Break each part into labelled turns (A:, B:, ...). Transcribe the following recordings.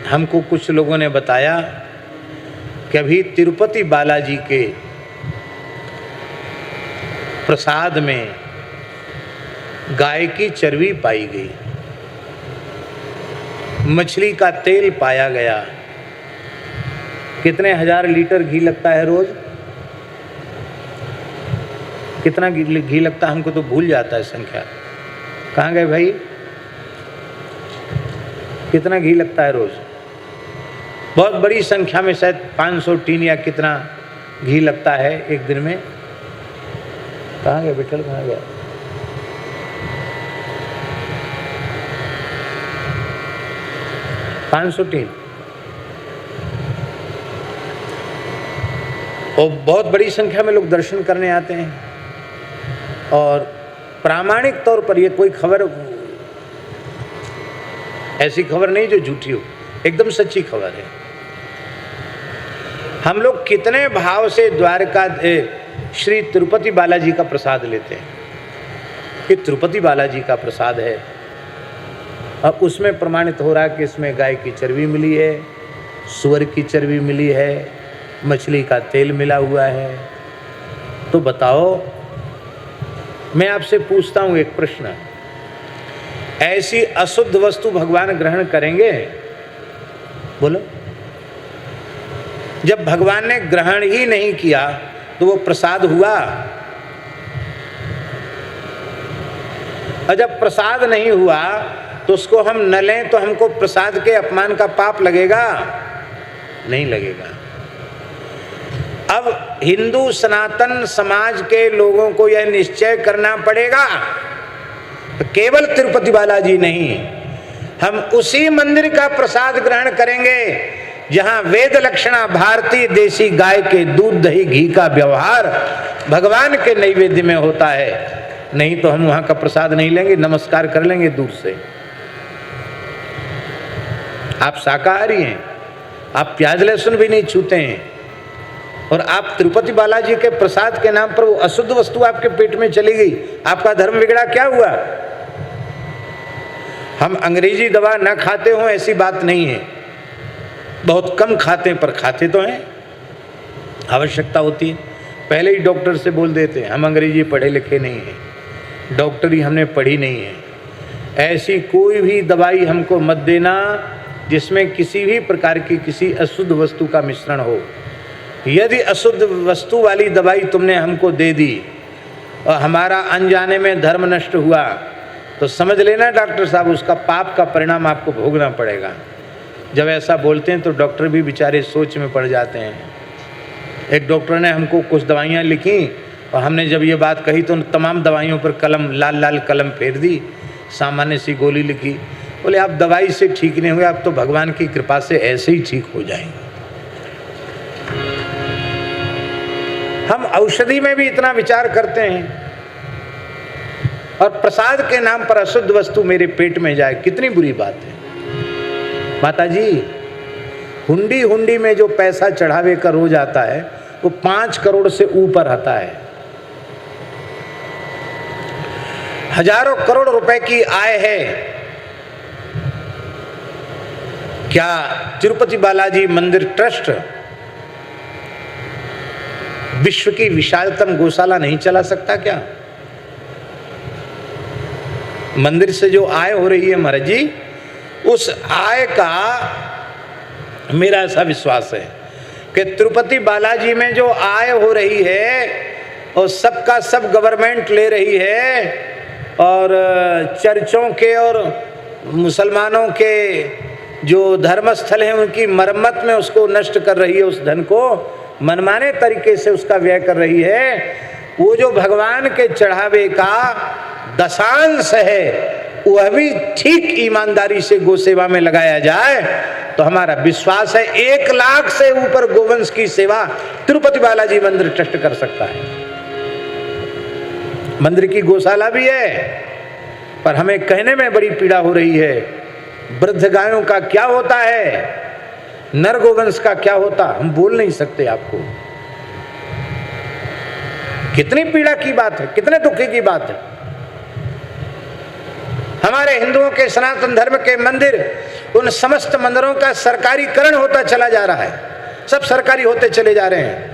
A: हमको कुछ लोगों ने बताया कि अभी तिरुपति बालाजी के प्रसाद में गाय की चर्बी पाई गई, मछली का तेल पाया गया। कितने हजार लीटर घी लगता है रोज? कितना घी लगता है? हमको तो भूल जाता है संख्या। कहाँ गए भाई? कितना घी लगता है रोज? बहुत बड़ी संख्या में, शायद 500 टीन या कितना घी लगता है एक दिन में। कहाँ गए विठल? कहाँ गया? टीन। और बहुत बड़ी संख्या में लोग दर्शन करने आते हैं। और प्रामाणिक तौर पर ये कोई खबर, ऐसी खबर नहीं जो झूठी हो, एकदम सच्ची खबर है। हम लोग कितने भाव से द्वारका श्री तिरुपति बालाजी का प्रसाद लेते हैं। ये तिरुपति बालाजी का प्रसाद है और उसमें प्रमाणित हो रहा है कि इसमें गाय की चर्बी मिली है, सूअर की चर्बी मिली है, मछली का तेल मिला हुआ है। तो बताओ, मैं आपसे पूछता हूं एक प्रश्न, ऐसी अशुद्ध वस्तु भगवान ग्रहण करेंगे? बोलो। जब भगवान ने ग्रहण ही नहीं किया तो वो प्रसाद हुआ? और जब प्रसाद नहीं हुआ तो उसको हम न लें तो हमको प्रसाद के अपमान का पाप लगेगा? नहीं लगेगा। अब हिंदू सनातन समाज के लोगों को यह निश्चय करना पड़ेगा, तो केवल तिरुपति बालाजी नहीं, हम उसी मंदिर का प्रसाद ग्रहण करेंगे जहां वेद लक्षणा भारतीय देसी गाय के दूध दही घी का व्यवहार भगवान के नैवेद्य में होता है। नहीं तो हम वहां का प्रसाद नहीं लेंगे, नमस्कार कर लेंगे दूर से। आप शाकाहारी हैं, आप प्याज लहसुन भी नहीं छूते हैं, और आप तिरुपति बालाजी के प्रसाद के नाम पर वो अशुद्ध वस्तु आपके पेट में चली गई, आपका धर्म बिगड़ा? क्या हुआ? हम अंग्रेजी दवा न खाते हों ऐसी बात नहीं है, बहुत कम खाते हैं, पर खाते तो हैं। आवश्यकता होती है, पहले ही डॉक्टर से बोल देते हैं हम अंग्रेजी पढ़े लिखे नहीं हैं, डॉक्टरी हमने पढ़ी नहीं है, ऐसी कोई भी दवाई हमको मत देना जिसमें किसी भी प्रकार की किसी अशुद्ध वस्तु का मिश्रण हो। यदि अशुद्ध वस्तु वाली दवाई तुमने हमको दे दी और हमारा अनजाने में धर्म नष्ट हुआ तो समझ लेना डॉक्टर साहब, उसका पाप का परिणाम आपको भोगना पड़ेगा। जब ऐसा बोलते हैं तो डॉक्टर भी बेचारे सोच में पड़ जाते हैं। एक डॉक्टर ने हमको कुछ दवाइयाँ लिखी और हमने जब ये बात कही तो तमाम दवाइयों पर कलम, लाल लाल कलम फेर दी, सामान्य सी गोली लिखी। बोले आप दवाई से ठीक नहीं हुए, आप तो भगवान की कृपा से ऐसे ही ठीक हो जाएंगे। हम औषधि में भी इतना विचार करते हैं और प्रसाद के नाम पर अशुद्ध वस्तु मेरे पेट में जाए, कितनी बुरी बात है। माता जी, हुंडी हुंडी में जो पैसा चढ़ावे का रोज आता है वो 5 करोड़ से ऊपर आता है। हजारों करोड़ रुपए की आय है। क्या तिरुपति बालाजी मंदिर ट्रस्ट विश्व की विशालतम गौशाला नहीं चला सकता क्या? मंदिर से जो आय हो रही है महाराज जी, उस आय का मेरा ऐसा विश्वास है कि तिरुपति बालाजी में जो आय हो रही है और सबका सब गवर्नमेंट ले रही है, और चर्चों के और मुसलमानों के जो धर्मस्थल हैं उनकी मरम्मत में उसको नष्ट कर रही है, उस धन को मनमाने तरीके से उसका व्यय कर रही है। वो जो भगवान के चढ़ावे का दशांश है वह भी ठीक ईमानदारी से गौ सेवा में लगाया जाए तो हमारा विश्वास है 1 लाख से ऊपर गोवंश की सेवा तिरुपति बालाजी मंदिर ट्रस्ट कर सकता है। मंदिर की गौशाला भी है, पर हमें कहने में बड़ी पीड़ा हो रही है। वृद्ध गायों का क्या होता है, नर गोवंश का क्या होता, हम बोल नहीं सकते आपको। कितनी पीड़ा की बात है, कितने दुखी की बात है। हमारे हिंदुओं के सनातन धर्म के मंदिर उन समस्त मंदिरों का सरकारीकरण होता चला जा रहा है, सब सरकारी होते चले जा रहे हैं।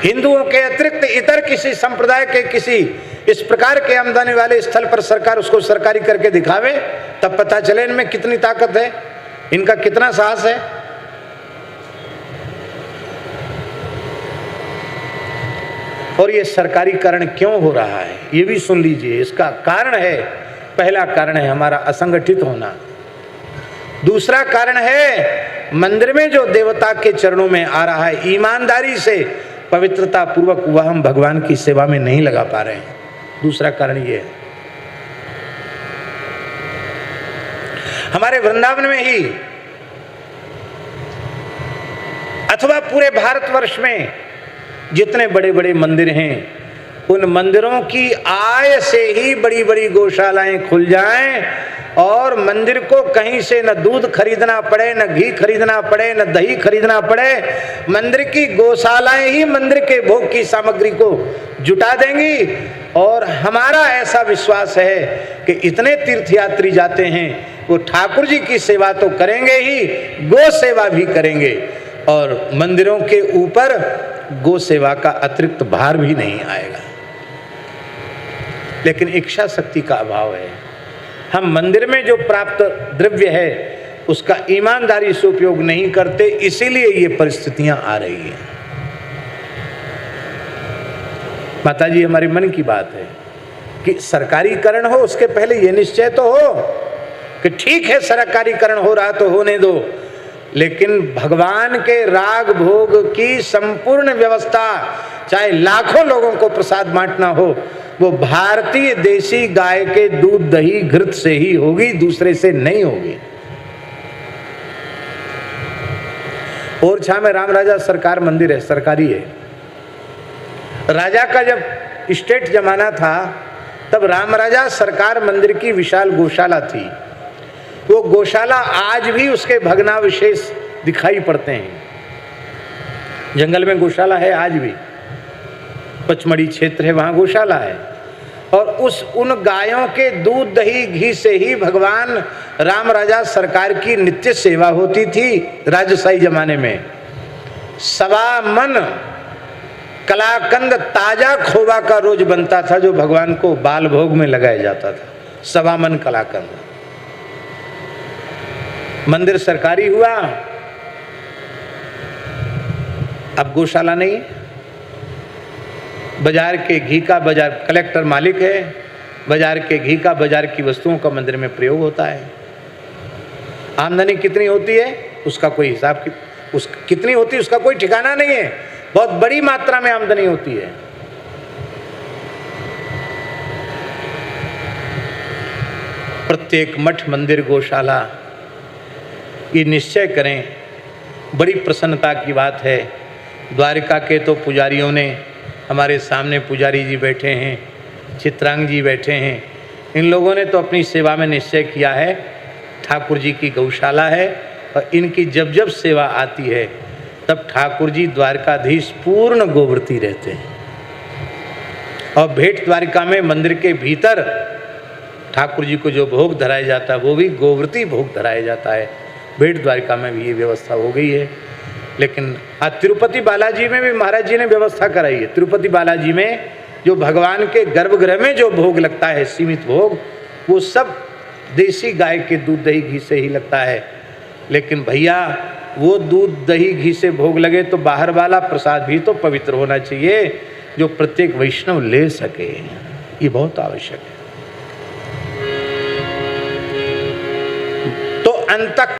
A: हिंदुओं के अतिरिक्त इतर किसी संप्रदाय के किसी इस प्रकार के आमदनी वाले स्थल पर सरकार उसको सरकारी करके दिखावे, तब पता चले इनमें कितनी ताकत है, इनका कितना साहस है। और ये सरकारीकरण क्यों हो रहा है ये भी सुन लीजिए। इसका कारण है, पहला कारण है हमारा असंगठित होना, दूसरा कारण है मंदिर में जो देवता के चरणों में आ रहा है ईमानदारी से पवित्रता पूर्वक वह हम भगवान की सेवा में नहीं लगा पा रहे हैं। दूसरा कारण ये है, हमारे वृंदावन में ही अथवा पूरे भारतवर्ष में जितने बड़े बड़े मंदिर हैं, उन मंदिरों की आय से ही बड़ी बड़ी गौशालाएं खुल जाएं और मंदिर को कहीं से न दूध खरीदना पड़े, न घी खरीदना पड़े, न दही खरीदना पड़े। मंदिर की गौशालाएं ही मंदिर के भोग की सामग्री को जुटा देंगी। और हमारा ऐसा विश्वास है कि इतने तीर्थयात्री जाते हैं, वो ठाकुर जी की सेवा तो करेंगे ही, गौ सेवा भी करेंगे और मंदिरों के ऊपर गौ सेवा का अतिरिक्त भार भी नहीं आएगा। लेकिन इच्छा शक्ति का अभाव है। हम मंदिर में जो प्राप्त द्रव्य है उसका ईमानदारी से उपयोग नहीं करते, इसीलिए ये परिस्थितियां आ रही हैं। माताजी, हमारे मन की बात है कि सरकारीकरण हो, उसके पहले ये निश्चय तो हो कि ठीक है सरकारीकरण हो रहा तो होने दो, लेकिन भगवान के राग भोग की संपूर्ण व्यवस्था, चाहे लाखों लोगों को प्रसाद बांटना हो, वो भारतीय देसी गाय के दूध दही घृत से ही होगी, दूसरे से नहीं होगी। ओरछा में राम राजा सरकार मंदिर है, सरकारी है। राजा का जब स्टेट जमाना था तब राम राजा सरकार मंदिर की विशाल गौशाला थी। वो गौशाला आज भी उसके भग्नावशेष दिखाई पड़ते हैं। जंगल में गौशाला है आज भी, पचमढ़ी क्षेत्र है, वहां गौशाला है। और उन गायों के दूध दही घी से ही भगवान राम राजा सरकार की नित्य सेवा होती थी। राजशाही जमाने में 1.25 मन कलाकंद ताजा खोवा का रोज बनता था, जो भगवान को बाल भोग में लगाया जाता था। 1.25 मन कलाकंद। मंदिर सरकारी हुआ, अब गौशाला नहीं। बाजार के घी का बाजार कलेक्टर मालिक है, बाजार के घी का बाजार की वस्तुओं का मंदिर में प्रयोग होता है। आमदनी कितनी होती है उसका कोई हिसाब, कितनी होती है उसका कोई ठिकाना नहीं है। बहुत बड़ी मात्रा में आमदनी होती है। प्रत्येक मठ मंदिर गौशाला ये निश्चय करें, बड़ी प्रसन्नता की बात है। द्वारिका के तो पुजारियों ने, हमारे सामने पुजारी जी बैठे हैं, चित्रांग जी बैठे हैं, इन लोगों ने तो अपनी सेवा में निश्चय किया है ठाकुर जी की गौशाला है और इनकी जब जब सेवा आती है तब ठाकुर जी द्वारकाधीश पूर्ण गोवर्ती रहते हैं। और भेंट द्वारिका में मंदिर के भीतर ठाकुर जी को जो भोग धराया जाता है वो भी गोवर्ती भोग धराया जाता है। भेंट द्वारिका में भी ये व्यवस्था हो गई है। लेकिन तिरुपति बालाजी में भी महाराज जी ने व्यवस्था कराई है। तिरुपति बालाजी में जो भगवान के गर्भगृह में जो भोग लगता है, सीमित भोग, वो सब देसी गाय के दूध दही घी से ही लगता है। लेकिन भैया वो दूध दही घी से भोग लगे तो बाहर वाला प्रसाद भी तो पवित्र होना चाहिए, जो प्रत्येक वैष्णव ले सके। ये बहुत आवश्यक है। तो अंतः